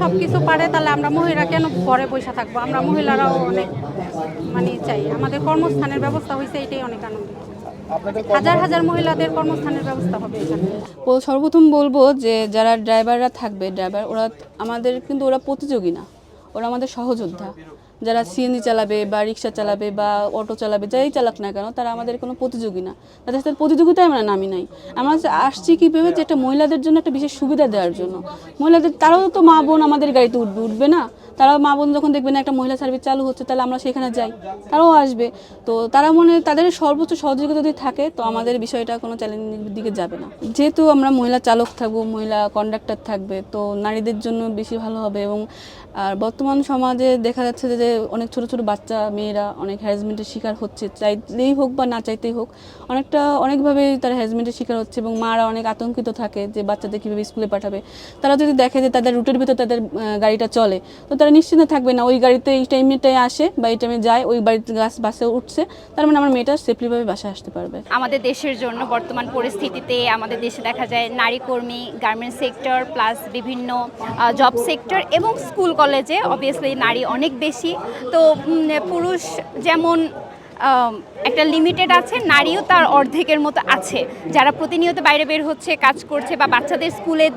সবকিছু পারে, তাহলে আমরা মহিলা কেন ঘরে বসে থাকবো? আমরা মহিলারাও অনেক চাই, আমাদের কর্মস্থানের ব্যবস্থা হয়েছে, এটাই অনেক আনন্দিত। হাজার হাজার মহিলাদের কর্মস্থানের ব্যবস্থা হবে এখানে। সর্বপ্রথম বলবো যে যারা ড্রাইভাররা থাকবে, ওরা আমাদের কিন্তু ওরা প্রতিযোগী না, ওরা আমাদের সহযোদ্ধা। যারা সিএনজি চালাবে বা রিক্সা চালাবে বা অটো চালাবে, যাই চালাক না কেন, তারা আমাদের কোনো প্রতিযোগী না। তাদের সাথে প্রতিযোগিতায় আমরা নামি নাই। আমরা আসছি কীভাবে, যে একটা মহিলাদের জন্য একটা বিশেষ সুবিধা দেওয়ার জন্য। মহিলাদের, তারাও তো মা বোন আমাদের গাড়িতে উঠবে না? তারাও মা বোন যখন দেখবে না একটা মহিলা সার্ভিস চালু হচ্ছে, তাহলে আমরা সেখানে যাই, তারাও আসবে। তো তারা তাদের সর্বোচ্চ সহযোগিতা যদি থাকে, তো আমাদের বিষয়টা কোনো চ্যালেঞ্জের দিকে যাবে না। যেহেতু আমরা মহিলা চালক থাকবো, মহিলা কন্ডাক্টর থাকবে, তো নারীদের জন্য বেশি ভালো হবে। এবং আর বর্তমান সমাজে দেখা যাচ্ছে যে অনেক ছোট ছোট বাচ্চা মেয়েরা অনেক হ্যারাসমেন্টের শিকার হচ্ছে, চাইলেই হোক বা না চাইতেই হোক, অনেকভাবেই তারা হ্যারাসমেন্টের শিকার হচ্ছে। এবং মারা অনেক আতঙ্কিত থাকে যে বাচ্চাদের কীভাবে স্কুলে পাঠাবে। তারা যদি দেখে যে তাদের রুটের ভিতর তাদের গাড়িটা চলে, তো তারা নিশ্চিন্তে থাকবে না, ওই গাড়িতে এই টাইমটায় আসে বা এই টাইমে যায়, ওই বাড়িতে বাসে উঠছে, তার মানে আমার মেয়েটা সেফলিভাবে বাসায় আসতে পারবে। আমাদের দেশের জন্য বর্তমান পরিস্থিতিতে আমাদের দেশে দেখা যায় নারী কর্মী, গার্মেন্টস সেক্টর প্লাস বিভিন্ন জব সেক্টর এবং স্কুল কলেজে অবভিয়াসলি নারী অনেক বেশি। তো পুরুষ যেমন একটা লিমিটেড আছে, নারীও তার অর্ধেকের মতো আছে, যারা প্রতিনিয়ত বাইরে বের হচ্ছে, কাজ করছে বা বাচ্চাদের স্কুলে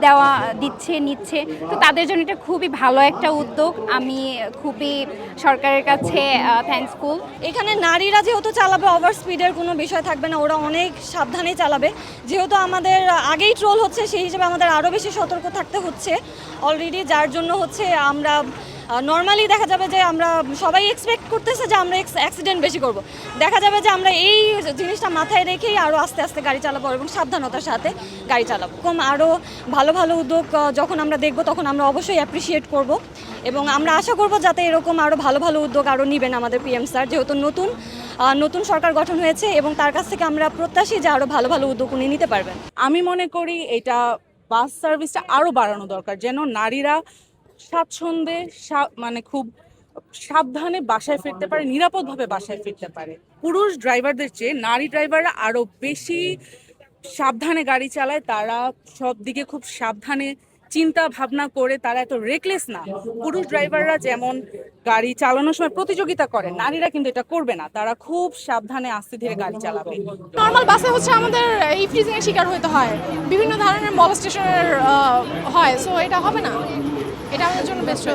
নিচ্ছে। তো তাদের জন্য এটা খুবই ভালো একটা উদ্যোগ। আমি খুবই সরকারের কাছে থ্যাঙ্কফুল। এখানে নারীরা যেহেতু চালাবে, ওভার স্পিডের কোনো বিষয় থাকবে না, ওরা অনেক সাবধানেই চালাবে। যেহেতু আমাদের আগেই ট্রোল হচ্ছে, সেই হিসেবে আমাদের আরও বেশি সতর্ক থাকতে হচ্ছে অলরেডি, যার জন্য আমরা নর্মালি দেখা যাবে যে আমরা সবাই এক্সপেক্ট করতেছে যে আমরা অ্যাক্সিডেন্ট বেশি করব। দেখা যাবে যে আমরা এই জিনিসটা মাথায় রেখেই আরও আস্তে আস্তে গাড়ি চালাবো এবং সাবধানতার সাথে গাড়ি চালাবো। আরও ভালো ভালো উদ্যোগ যখন আমরা দেখব, তখন আমরা অবশ্যই অ্যাপ্রিসিয়েট করব এবং আমরা আশা করব যাতে এরকম আরও ভালো ভালো উদ্যোগ আরও নেবেন আমাদের পিএম স্যার। যেহেতু নতুন সরকার গঠন হয়েছে এবং তার কাছ থেকে আমরা প্রত্যাশী যে আরও ভালো ভালো উদ্যোগ উনি নিতে পারবেন। আমি মনে করি এটা বাস সার্ভিসটা আরও বাড়ানো দরকার, যেন নারীরা স্বাচ্ছন্দ্যে খুব সাবধানে বাসায় ফিরতে পারে, নিরাপদভাবে বাসায় ফিরতে পারে। পুরুষ ড্রাইভারদের চেয়ে নারী ড্রাইভাররা আরও বেশি সাবধানে গাড়ি চালায়, তারা সব দিকে খুব সাবধানে চিন্তা ভাবনা করে, তারা এত রেকলেস না। পুরুষ ড্রাইভাররা যেমন গাড়ি চালানোর সময় প্রতিযোগিতা করে, নারীরা কিন্তু এটা করবে না, তারা খুব সাবধানে আস্তে ধীরে গাড়ি চালাবে। নর্মাল বাসে আমাদের এই ফ্রিজিংয়ের শিকার হতে হয়, বিভিন্ন ধরনের মলস্টেশনের হয়, সো এটা হবে না, এটা আমাদের জন্য বেস্ট।